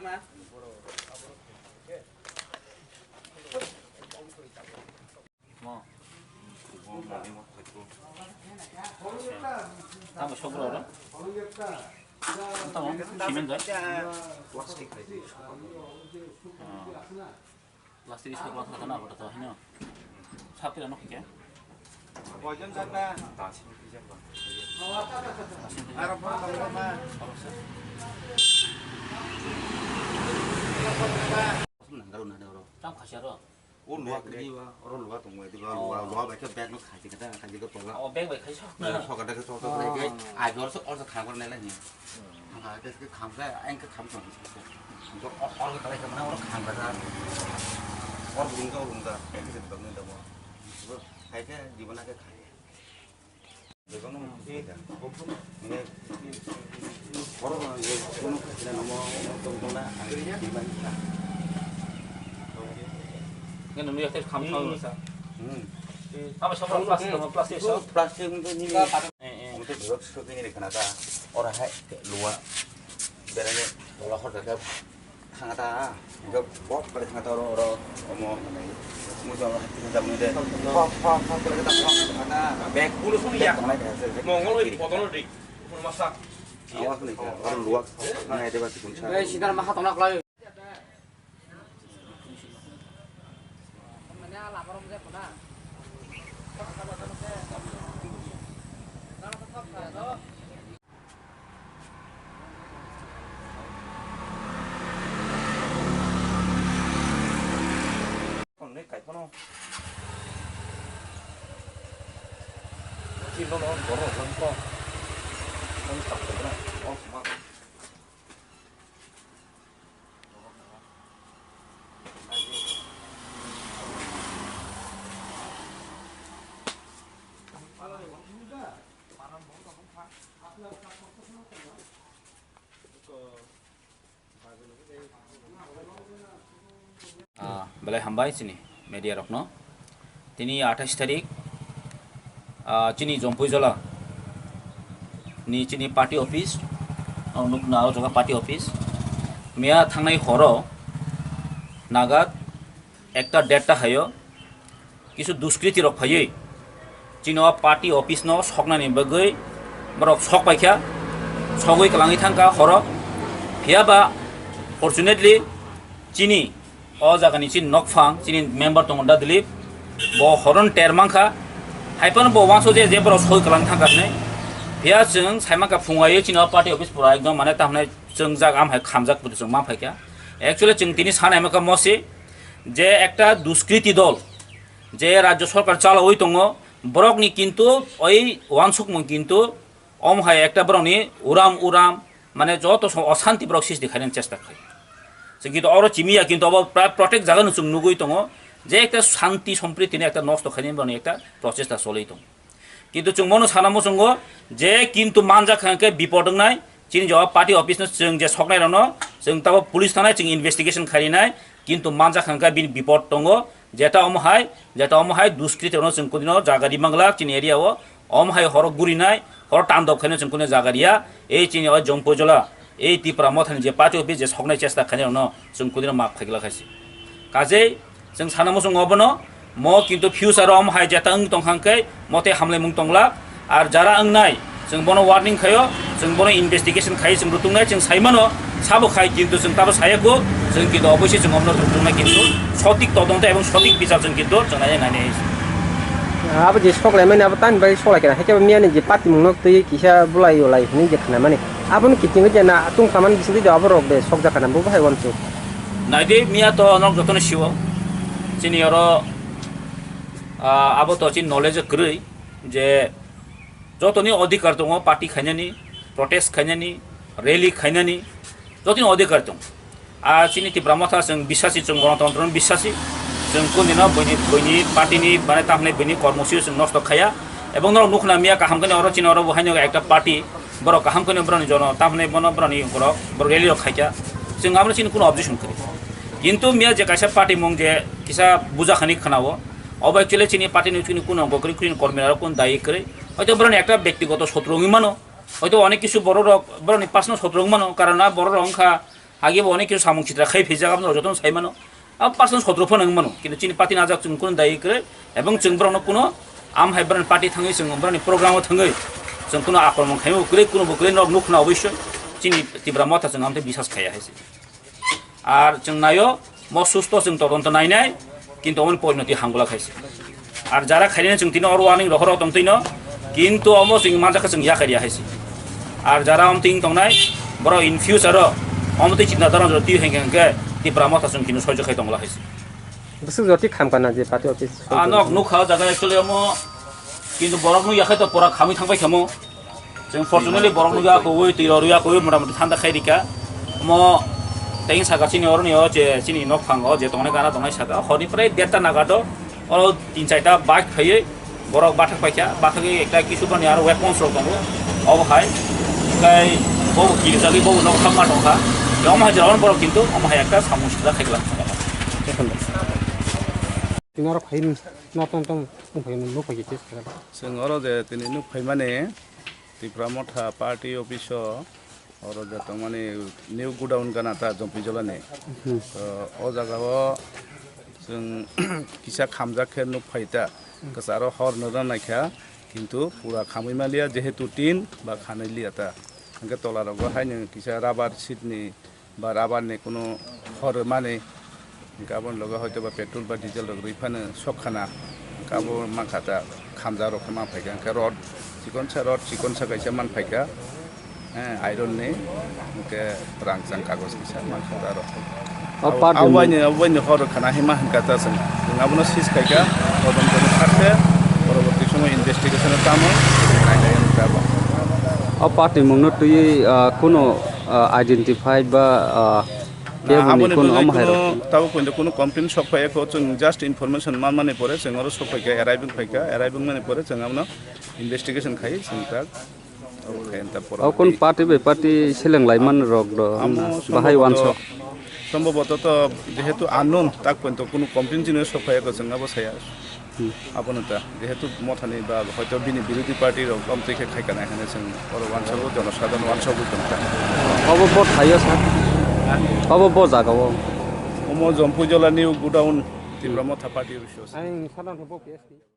Tama sobra ora? Tama, simen dah. Plastik aja. Plastik itu kalau tak nak berapa tahun ni? Siapa yang nak ikan? Wajan sana. Tasik ikan bang. Arab bang. Nanggaru nada orang. Tam khasya ro. Oh luar kerja orang luar tunggu itu luar baca beg nak kaji kita kaji kita tolak. Oh beg beg khasya. So kada kita so lagi. Aja orang kham kan nela ni. Ada ke kham saya, angkat kham tu. Untuk orang kalau kita mana orang kham kada. Orang bunga. Kita sedang ni dah. Kayak ke di mana ke khai. Jadi orang ni ini orang yang kono kita nama tunggu na di mana. Kan namanya kita kham tahu masa. Tama sobra plastik so. Plastik untuk ni. Untuk berat seperti ini kenapa orang hai luar. Berani luar orang sangat enggak bot pada sangat orang omong mudah kita mudah kalau kita kata beg puluh ya mongol itu potong dik masak awas nih orang luar nah itu pasti kunci sinar mah tolak lagi Chim nó có rồi không con tập được này smart Balai hambai sini media rokno. Tini 28 tarik Chini Jompuijola ni Chini party office nuk nao jaga party office mea thangnai horo nagat ekta data hayo kisu duskriti rok phaye Chino party office no soknani bagai borok sok paikha sogoi kalangi thangka horo phiaba fortunately Chini o jagani chin nokphang Chini member tongonda dilip bo horon termangkha Haipan bo wangso je bro soi kalang thangkasne bia jeng saimaka phungai chino party office pura ekdom mane tamne jeng jag am hai khamjak pudi jeng ma phaikya actually jeng tini sana emaka mosi je ekta duskriti dol je rajya sarkar chala oi tongo borok ni kintu oi wansuk mon kintu om hai ekta borok ni uram mane joto অশান্তি borok sis dikhainen chesta khai jeng kintu oro chimiya kintu abo protect jaga nu chung nugui tongo যে একটা শান্তি সম্প্রীতি একটা নষ্ট খাইনি বনি একটা প্রচেষ্টা চলেই তো কিন্তু চুংমনো সানামো চুঙ্গো যে কিন্তু মানজা খাঙ্কে বিপদ নাই চিনি জবাব পার্টি অফিস जों যে সকনাই রনো जों তাবো পুলিশ থানায় जों ইনভেস্টিগেশন খাইনাই কিন্তু মানজা খাঙ্কা বিন বিপদ দঙ্গো যেটা অমহাই দুষ্কৃতি রনো जों কোদিনো জাগারি বাংলা চিনি এরিয়াও অমহাই হর গুরিনাই হর টান্দব খাইনো जों কোনে জাগারিয়া এই চিনি অ জম্পজলা এই ত্রিপুরা মথানি যে পার্টি অফিস যে সকনাই চেষ্টা খাইনি রনো जों কোদিনো মাপ খাইগলা খাইছি কাজেই जों साना मोसं अबनो mo kintu future om hai jata ang tong hangkai mote hamle mung tongla ar jara ang nai जों bono warning khayo जों bono investigation khai जों rutungnai जों saimano sabo khai kintu जों tabo sayako जों kintu obosai जों omno rutungnai kintu sotik todonta ebong sotik bichar जों kintu जों nai nai abo je soklai mane abo tan bai solai kena heke miane je pati mungnok tui kisa bulai olai ni je khana mane abon kiting je na tung kaman bisidi de abo rok de sokja kana bu bai wanchu naide mia to nok jotone siwo chini oro abo to chin knowledge krui je jotoni adhikar dong party khainani protest khainani rally khainani jotoni adhikar dong a chini ti brahmata जों বিশ্বাসী जों गणतन्त्र বিশ্বাসী जों कोनदिनो बयनि पार्टीनि बाने तामने बयनि कर्मसुचि जों नष्ट खाया এবং নর নুখনা মিয়া কাহাম কনে অর চিন অর বহাইনো একটা পার্টি বড় কাহাম কনে ব্রনি জন তামনে বন ব্রনি বড় বড় রেলি খাইয়া जों আমরা চিন কোনো অবজেকশন করি কিন্তু মিয়া যে কাইসা পার্টি মং যে কিসা বুজা খানি খানাবো অব অ্যাকচুয়ালি চিনি পার্টি নিউজ কিনি কোন অঙ্ক করি কোন কর্মীরা কোন দায়ী করে হয়তো ব্রনি একটা ব্যক্তিগত শত্রুঙ্গি মানো হয়তো অনেক কিছু বড় বড়নি পার্সোনাল শত্রুঙ্গি মানো কারণ না বড় অংখা আগে অনেক কিছু সামুং চিত্রা খাই ফেজা গাবনো যতন সাইমানো পার্সেন্ট 17 ফোন মানো কিন্তু চিনি পার্টি নাজাক जों কোন দায়ী করে এবং जों ব্রন কোনো আম হাইব্রান পার্টি থাঙ্গै जों ব্রন প্রোগ্রামও থাঙ্গै जों কোনো আক্রমণ খাইও করে কোনো বকলে নুখনা অবশ্য চিনি তিব্রা মতা जों আমতে বিশ্বাস খাইয়া হইছে আর जों নাইও মসুস্থ जों তদন্ত নাইনাই কিন্তু অমন পরিণতি হাঙ্গুলা খাইছে আর যারা খাইনে जों তিন অর ওয়ানিং রহর তমতৈন কিন্তু অমো जों মাজাকা जों ইয়াকারিয়া হইছে আর যারা আমতিং তংনাই বড় ইন ফিউচার অমতে চিন্তা ধারণ যদি হেঙ্গে তিব্রা মতা जों কিন্তু সহ্য খাই তংলা হইছে বসু জটি খামকানা যে পার্টি অফিস নক নুখা জায়গা একচুয়ালি আমো কিন্তু বরক নু ইয়াখাই তো পরা খামি থাকবাই খামো जों फर्चुनेटली बरक नुगा को ओइ तिरो रुया को मोटामोटी थान्दा खाइरिका म तें सागा चिनि अरनि अ जे चिनि नक फांग जे तंने गाना दंनाय सागा हरनि फ्राय देरता नागादो अ तीन चारटा बाइक फैयो बरक बाथक पाइका बाथक एकटा किसुफोरनि आरो वेपन्स रक दङ अबहाय काय बो किजागि बो नक खामा दंखा याव मा जरावन बरक किन्तु अमहाय एकटा सामुसदा खाइगला जोंनाव फाइन नतन तन फाइन नु फाइके जों अरो जे दिनै नु फाइमाने तिब्रा मथा पार्टी अफिस और जतन माने निउ गुडाउन गानाता जम्पिजलाने ओ जागाव जों किसा खामजाखे नु फाइता कसारो हर नरा नायखा किन्तु पूरा खामैमालिया जेहेतु टिन बा खानैलियाता अंके तलारगो हायनो किसा राबार सिटनि बा राबारनि कोनो हर माने गाबोन लगा हयतो बा पेट्रोल बा डिजेल रिफानो सखाना गाबो माखाता खामजा रखमा फाइका अंके रड चिकन सा कैसा मान फाइका आयरन ने के रांचां कागज किसा मान खादा र अबायनो हर खाना हिमा हनकाता जों आबनो सिस खाइका अदम जन खाते परवर्ती समय इन्वेस्टिगेशन कामो नायनाय जाबा अब पार्टी मंगनो तुई कोनो आइडेंटिफाइड बा बेबुनि कोनो अमहाय ताबो कोनो कमप्लेन सफाया को जों जस्ट इनफरमेशन मान माने परे जों आरो सफायका एराइविंग माने परे जों आबनो इन्वेस्टिगेशन खाइ जों ता अब कोन पार्टी बे पार्टी सेलें लाइमान रक द बाहाय वानस सम्भवतः तो जेहेतु आनोन ताक पन्त कोनो कमप्लेन जिनो सफाया को जों आबो साया आपनता जेहेतु मथानि बा हयतो बिनि विरोधी पार्टी रक कमतेखे खाइकाना हाने जों अर वानसबो जनसाधारण वानसबो दंता अब बो थायो सा अब बो जागाव ओमो जम्पुजला निउ गुडाउन तिब्रा मथा पार्टी अफिस आं सादान हो